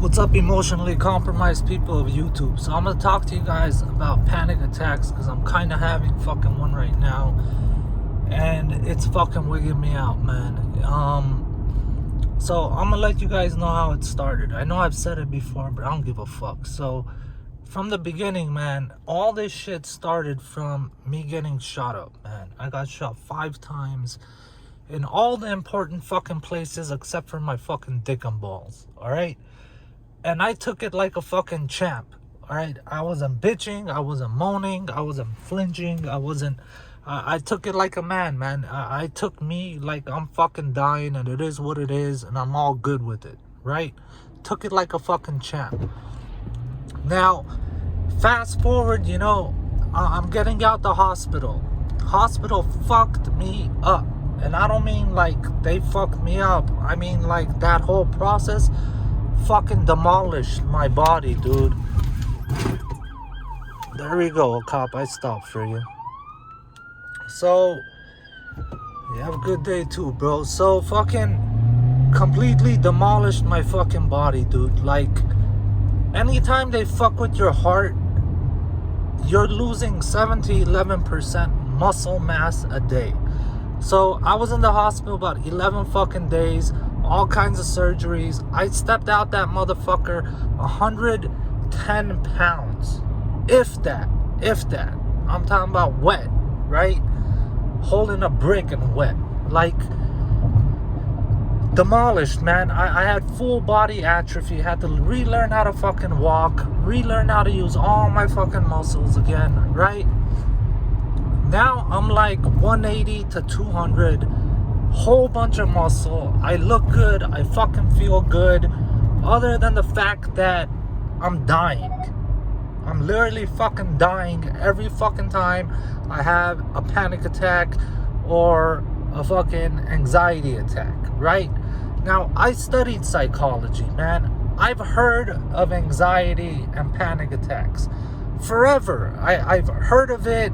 What's up, emotionally compromised people of YouTube? So I'm gonna talk to you guys about panic attacks because I'm kind of having fucking one right now, and it's fucking wigging me out, man. So I'm gonna let you guys know how it started. I know I've said it before, but I don't give a fuck. So from the beginning, man, all this shit started from me getting shot up, man. I got shot 5 times in all the important fucking places except for my fucking dick and balls, alright? And I took it like a fucking champ, alright? I wasn't bitching, I wasn't moaning, I wasn't flinching, I took it like a man, man. I took me like I'm fucking dying and it is what it is and I'm all good with it, right? Took it like a fucking champ. Now, fast forward, I'm getting out the hospital. Hospital fucked me up. And I don't mean like they fucked me up. I mean like that whole process fucking demolished my body, dude. There we go, cop. I stopped for you. So, you have a good day too, bro. So fucking completely demolished my fucking body, dude. Like, anytime they fuck with your heart, you're losing 7-11% muscle mass a day. So I was in the hospital about 11 fucking days, all kinds of surgeries. I stepped out that motherfucker 110 pounds. If that. I'm talking about wet, right? Holding a brick and wet. Like, demolished, man. I had full body atrophy. Had to relearn how to fucking walk, relearn how to use all my fucking muscles again, right? Now I'm like 180 to 200, whole bunch of muscle. I look good, I fucking feel good, other than the fact that I'm dying. I'm literally fucking dying every fucking time I have a panic attack or a fucking anxiety attack, right? Now, I studied psychology, man. I've heard of anxiety and panic attacks forever. I've heard of it,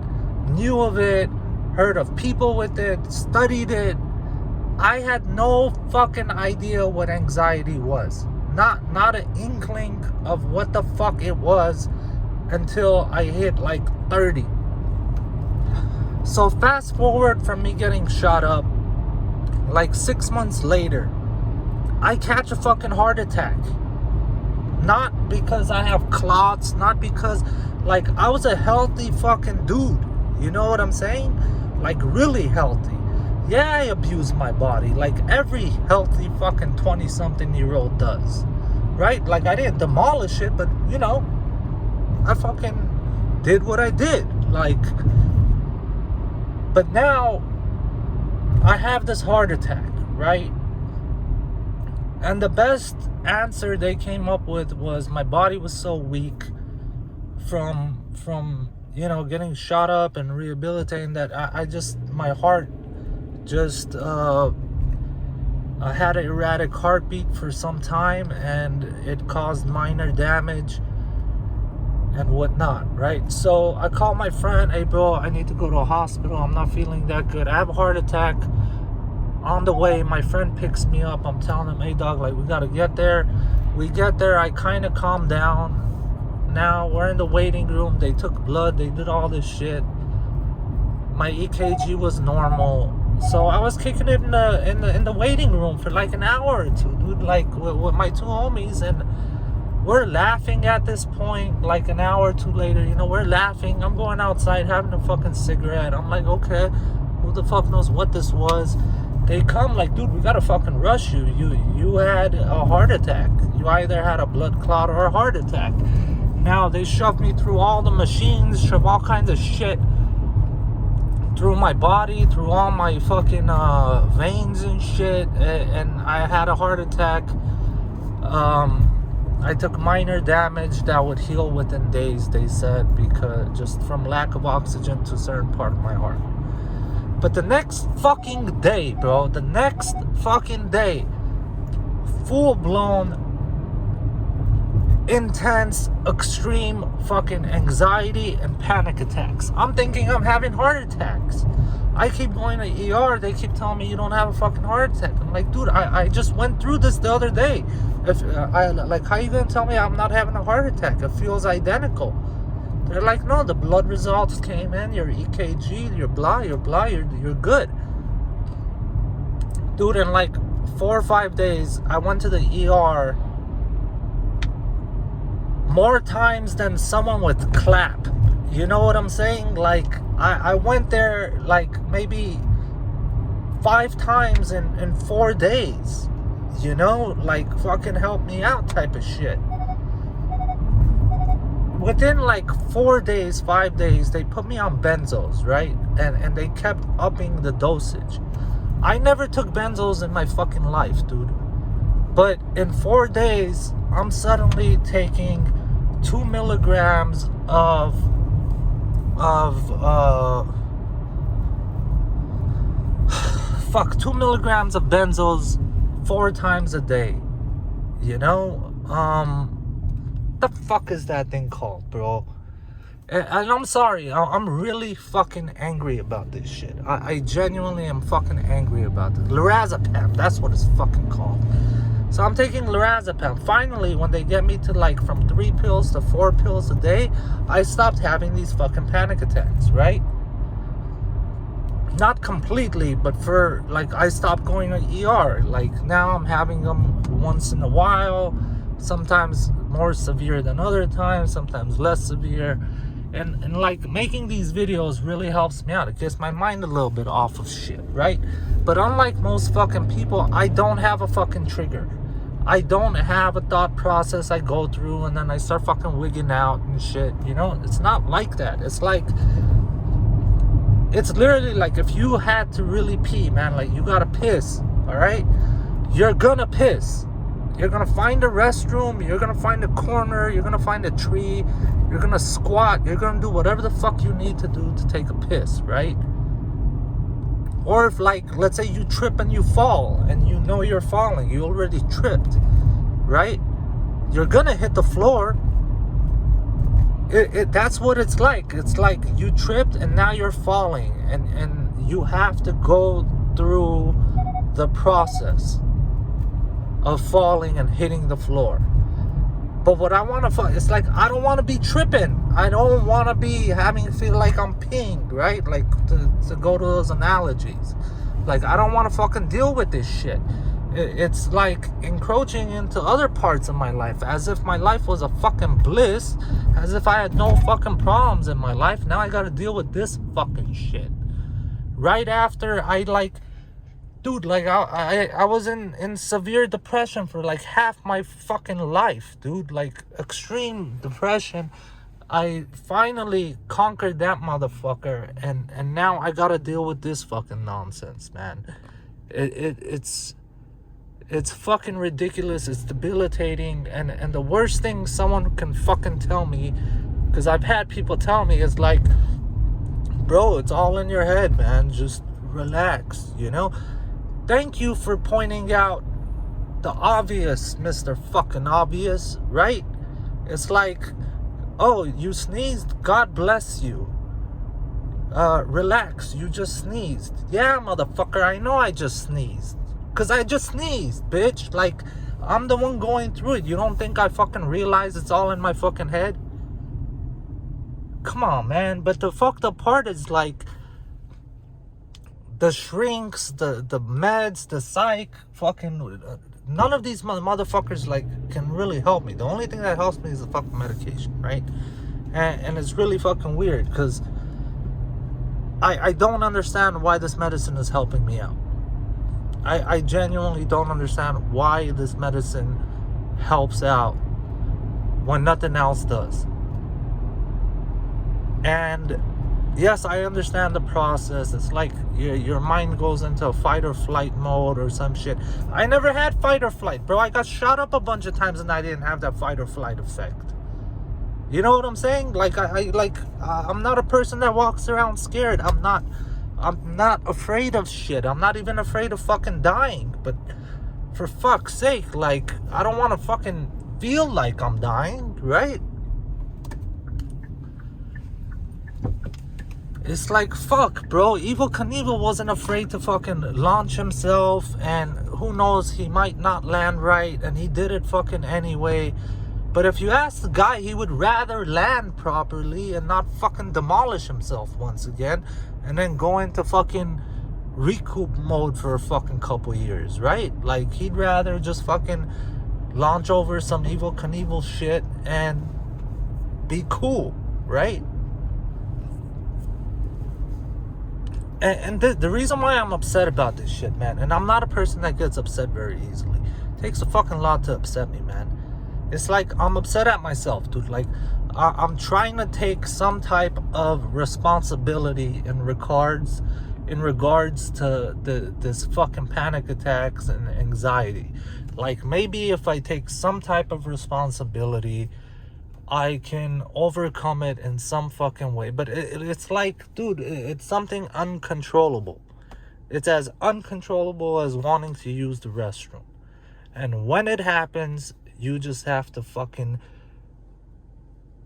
knew of it, heard of people with it, studied it. I had no fucking idea what anxiety was. Not an inkling of what the fuck it was until I hit like 30. So fast forward from me getting shot up, like 6 months later, I catch a fucking heart attack. Not because I have clots, not because, like, I was a healthy fucking dude. You know what I'm saying? Like, really healthy. Yeah, I abused my body like every healthy fucking 20-something-year-old does. Right? Like, I didn't demolish it, but, I fucking did what I did. Like, but now I have this heart attack, right? And the best answer they came up with was my body was so weak from getting shot up and rehabilitating that my heart just I had an erratic heartbeat for some time and it caused minor damage and whatnot, right? So I called my friend, hey bro, I need to go to a hospital, I'm not feeling that good, I have a heart attack. On the way, my friend picks me up. I'm telling him, hey dog, like, we gotta get there. We get there, I kind of calm down. Now we're in the waiting room. They took blood, they did all this shit. My EKG was normal. So I was kicking it in the waiting room for like an hour or two, dude, like with my 2 homies, and we're laughing at this point. Like an hour or two later, we're laughing. I'm going outside having a fucking cigarette. I'm like, okay, who the fuck knows what this was? They come like, dude, we gotta fucking rush you. You had a heart attack. You either had a blood clot or a heart attack. Now they shoved me through all the machines, shove all kinds of shit through my body, through all my fucking veins and shit, and I had a heart attack. I took minor damage that would heal within days, they said, because just from lack of oxygen to a certain part of my heart. But the next fucking day, bro, full blown intense, extreme fucking anxiety and panic attacks. I'm thinking I'm having heart attacks. I keep going to ER. They keep telling me you don't have a fucking heart attack. I'm like, dude, I just went through this the other day. If how you gonna tell me I'm not having a heart attack? It feels identical. They're like, no, the blood results came in, your EKG, your blah, you're good. Dude, in like 4 or 5 days, I went to the ER more times than someone would clap. You know what I'm saying? Like, I went there like maybe 5 times in 4 days. You know? Like, fucking help me out type of shit. Within like 4 days, 5 days, they put me on benzos, right? And they kept upping the dosage. I never took benzos in my fucking life, dude. But in 4 days, I'm suddenly taking 2 milligrams of 2 milligrams of benzos 4 times a day. You know? The fuck is that thing called, bro? And I'm sorry, I'm really fucking angry about this shit. I genuinely am fucking angry about this. Lorazepam, that's what it's fucking called. So I'm taking lorazepam. Finally, when they get me to like from 3 pills to 4 pills a day, I stopped having these fucking panic attacks, right? Not completely, but for like, I stopped going to ER. Like, now I'm having them once in a while, sometimes more severe than other times, sometimes less severe. And like, making these videos really helps me out. It gets my mind a little bit off of shit, right? But unlike most fucking people, I don't have a fucking trigger. I don't have a thought process I go through and then I start fucking wigging out and shit. You know, it's not like that. It's like, it's literally like if you had to really pee, man, like you gotta piss, all right? You're gonna piss. You're gonna find a restroom, you're gonna find a corner, you're gonna find a tree, you're gonna squat, you're gonna do whatever the fuck you need to do to take a piss, right? Or if, like, let's say you trip and you fall and you know you're falling, you already tripped, right? You're gonna hit the floor. That's what it's like. It's like you tripped and now you're falling, and you have to go through the process of falling and hitting the floor. But what I want to it's like, I don't want to be tripping. I don't want to be having to feel like I'm peeing, right? Like, to go to those analogies. Like, I don't want to fucking deal with this shit. It's like encroaching into other parts of my life, as if my life was a fucking bliss, as if I had no fucking problems in my life. Now I gotta deal with this fucking shit. Right after I, like, dude, like, I was in severe depression for like half my fucking life, dude. Like, extreme depression. I finally conquered that motherfucker, and now I gotta deal with this fucking nonsense, man. It's fucking ridiculous. It's debilitating. And the worst thing someone can fucking tell me, because I've had people tell me, is like, bro, it's all in your head, man. Just relax, you know? Thank you for pointing out the obvious, Mr. Fucking Obvious, right? It's like, oh, you sneezed, God bless you. Relax, you just sneezed. Yeah, motherfucker, I know I just sneezed. Because I just sneezed, bitch. Like, I'm the one going through it. You don't think I fucking realize it's all in my fucking head? Come on, man. But the fucked up part is, like, the shrinks, the meds, the psych, fucking... none of these motherfuckers, like, can really help me. The only thing that helps me is the fucking medication, right? And it's really fucking weird, because I don't understand why this medicine is helping me out. I genuinely don't understand why this medicine helps out when nothing else does. And yes, I understand the process. It's like your mind goes into fight or flight mode or some shit. I never had fight or flight, bro. I got shot up a bunch of times and I didn't have that fight or flight effect. You know what I'm saying? Like, I'm not a person that walks around scared. I'm not afraid of shit. I'm not even afraid of fucking dying. But for fuck's sake, like, I don't want to fucking feel like I'm dying, right? It's like, fuck, bro. Evil Knievel wasn't afraid to fucking launch himself, and who knows, he might not land right, and he did it fucking anyway. But if you ask the guy, he would rather land properly and not fucking demolish himself once again, and then go into fucking recoup mode for a fucking couple years, right? Like, he'd rather just fucking launch over some Evil Knievel shit and be cool, right? And the reason why I'm upset about this shit, man, and I'm not a person that gets upset very easily. It takes a fucking lot to upset me, man. It's like I'm upset at myself, dude. Like, I'm trying to take some type of responsibility in regards to this fucking panic attacks and anxiety. Like, maybe if I take some type of responsibility, I can overcome it in some fucking way. But it's like, dude, it's something uncontrollable. It's as uncontrollable as wanting to use the restroom. And when it happens, you just have to fucking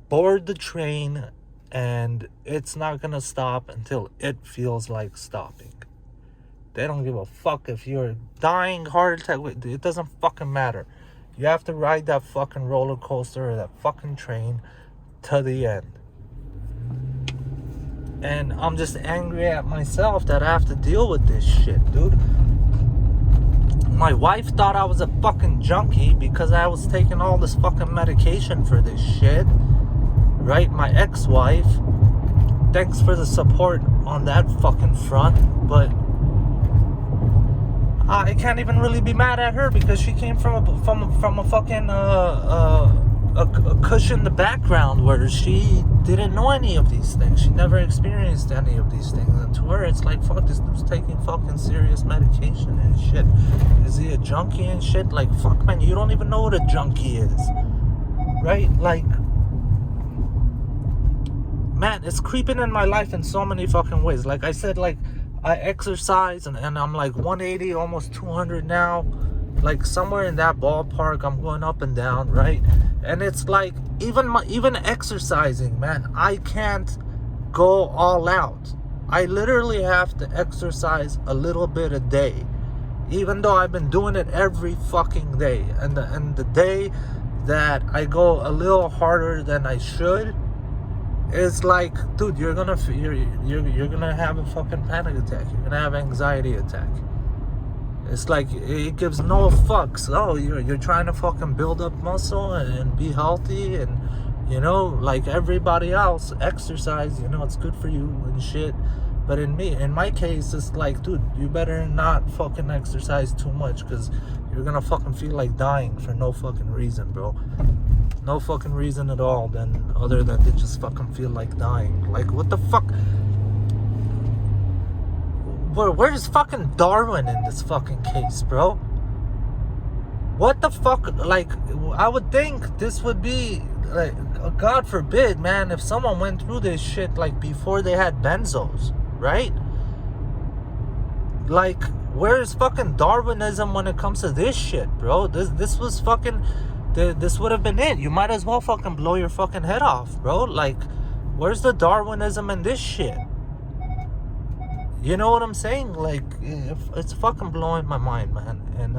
board the train, and it's not gonna stop until it feels like stopping. They don't give a fuck if you're dying, heart attack. It doesn't fucking matter. You have to ride that fucking roller coaster or that fucking train to the end. And I'm just angry at myself that I have to deal with this shit, dude. My wife thought I was a fucking junkie because I was taking all this fucking medication for this shit. Right? My ex-wife. Thanks for the support on that fucking front. But I can't even really be mad at her because she came from a fucking a cushioned background where she didn't know any of these things. She never experienced any of these things, and to her it's like, fuck, this dude's taking fucking serious medication and shit. Is he a junkie and shit? Like, fuck, man, you don't even know what a junkie is, right? Like, man, it's creeping in my life in so many fucking ways. Like I said, like, I exercise and I'm like 180, almost 200 now. Like, somewhere in that ballpark. I'm going up and down, right? And it's like, even exercising, man, I can't go all out. I literally have to exercise a little bit a day, even though I've been doing it every fucking day. And the day that I go a little harder than I should, it's like, dude, you're gonna have a fucking panic attack. You're gonna have anxiety attack. It's like, it gives no fucks. Oh, you're trying to fucking build up muscle and be healthy, and, you know, like everybody else, exercise, you know, it's good for you and shit. But in my case, it's like, dude, you better not fucking exercise too much, because you're gonna fucking feel like dying for no fucking reason, bro. No fucking reason at all, other than to just fucking feel like dying. Like, what the fuck? Where's fucking Darwin in this fucking case, bro? What the fuck? Like, I would think this would be, like, God forbid, man, if someone went through this shit, like, before they had benzos, right? Like, where's fucking Darwinism when it comes to this shit, bro? This was fucking... This would have been it. You might as well fucking blow your fucking head off, bro. Like, where's the Darwinism in this shit? You know what I'm saying? Like, it's fucking blowing my mind, man. And,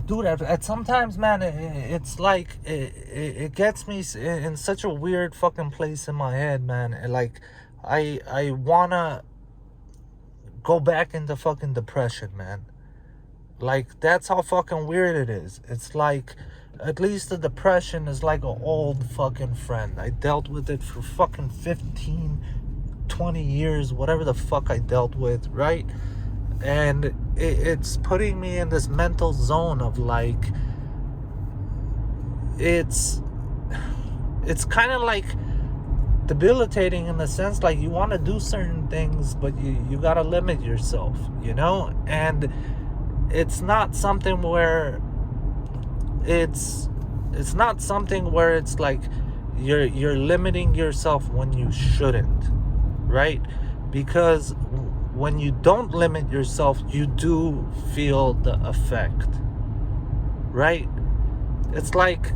dude, at sometimes, man, it's like, it gets me in such a weird fucking place in my head, man. And, like, I wanna go back into fucking depression, man. Like, that's how fucking weird it is. It's like, at least the depression is like an old fucking friend. I dealt with it for fucking 15, 20 years, whatever the fuck I dealt with, right? And it's putting me in this mental zone of, like, it's kind of like debilitating in the sense, like, you want to do certain things, but you gotta limit yourself, you know? And it's not something where it's like you're limiting yourself when you shouldn't, right? Because when you don't limit yourself, you do feel the effect, right? It's like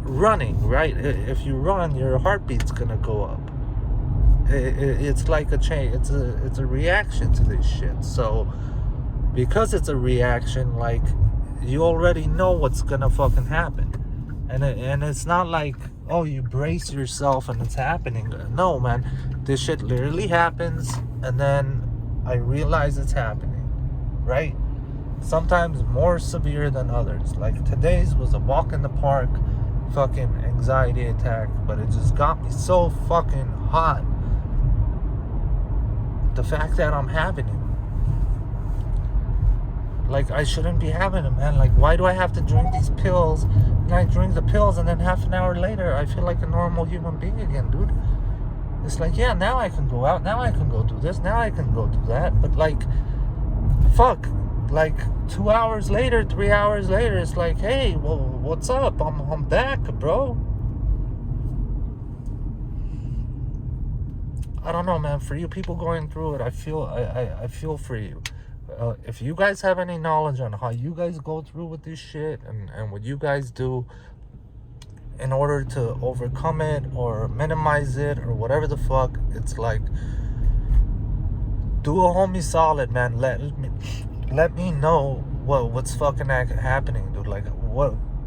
running, right? If you run, your heartbeat's gonna go up. It's like a chain. It's a reaction to this shit. So because it's a reaction, like, you already know what's gonna fucking happen, and it's not like, oh, you brace yourself and it's happening. No, man, this shit literally happens, and then I realize it's happening, right? Sometimes more severe than others. Like today's was a walk in the park fucking anxiety attack, but it just got me so fucking hot. The fact that I'm having it. Like, I shouldn't be having it, man. Like, why do I have to drink these pills? And I drink the pills, and then half an hour later, I feel like a normal human being again, dude. It's like, yeah, now I can go out. Now I can go do this. Now I can go do that. But, like, fuck. Like, 2 hours later, 3 hours later, it's like, hey, well, what's up? I'm back, bro. I don't know, man. For you people going through it, I feel for you. If you guys have any knowledge on how you guys go through with this shit and what you guys do in order to overcome it or minimize it or whatever the fuck, it's like, do a homie solid, man. Let me know what's fucking happening, dude. Like,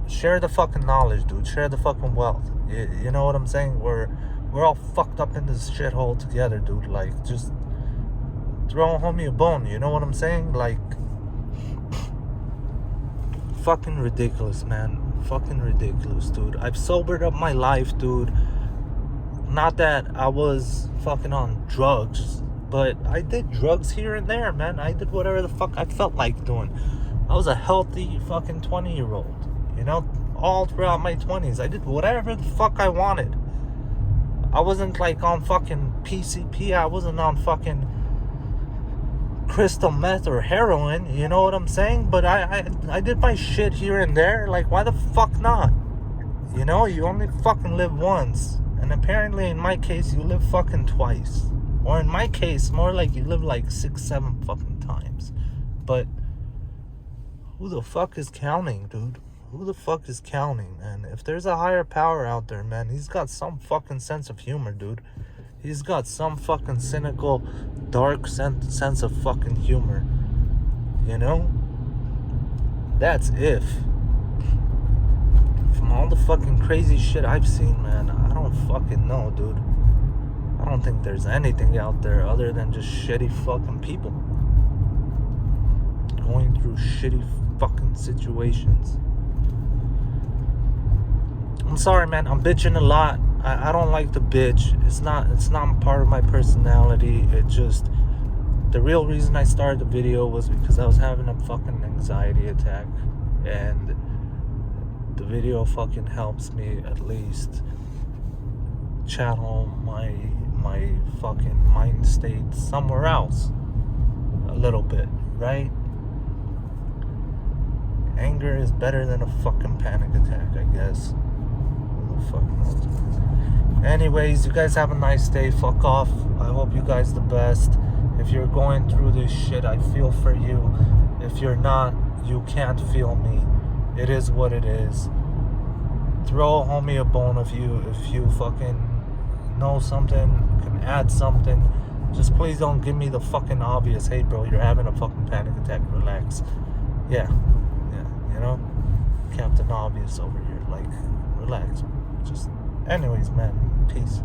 share the fucking knowledge, dude. Share the fucking wealth. You know what I'm saying? We're all fucked up in this shithole together, dude. Like, just throw a homie a bone, you know what I'm saying? Like, fucking ridiculous, man. Fucking ridiculous, dude. I've sobered up my life, dude. Not that I was fucking on drugs, but I did drugs here and there, man. I did whatever the fuck I felt like doing. I was a healthy fucking 20-year-old, you know? All throughout my 20s, I did whatever the fuck I wanted. I wasn't like on fucking PCP. I wasn't on fucking crystal meth or heroin, you know what I'm saying? But I did my shit here and there. Like, why the fuck not? You know, you only fucking live once. And apparently in my case, you live fucking twice. Or in my case, more like you live like 6, 7 fucking times. But who the fuck is counting, dude? Who the fuck is counting, man? If there's a higher power out there, man, he's got some fucking sense of humor, dude. He's got some fucking cynical, dark sense of fucking humor. You know? That's if. From all the fucking crazy shit I've seen, man, I don't fucking know, dude. I don't think there's anything out there other than just shitty fucking people. Going through shitty fucking situations. I'm sorry, man. I'm bitching a lot. I don't like to bitch. It's not part of my personality. It just, the real reason I started the video was because I was having a fucking anxiety attack, and the video fucking helps me at least channel my fucking mind state somewhere else a little bit, right? Anger is better than a fucking panic attack, I guess. Fuck knows. Anyways, you guys have a nice day. Fuck off. I hope you guys the best. If you're going through this shit, I feel for you. If you're not, you can't feel me. It is what it is. Throw a homie a bone if you fucking know something, can add something. Just please don't give me the fucking obvious, hey bro, you're having a fucking panic attack, relax. Yeah, you know? Captain Obvious over here, like, relax. Just, anyways, man, peace.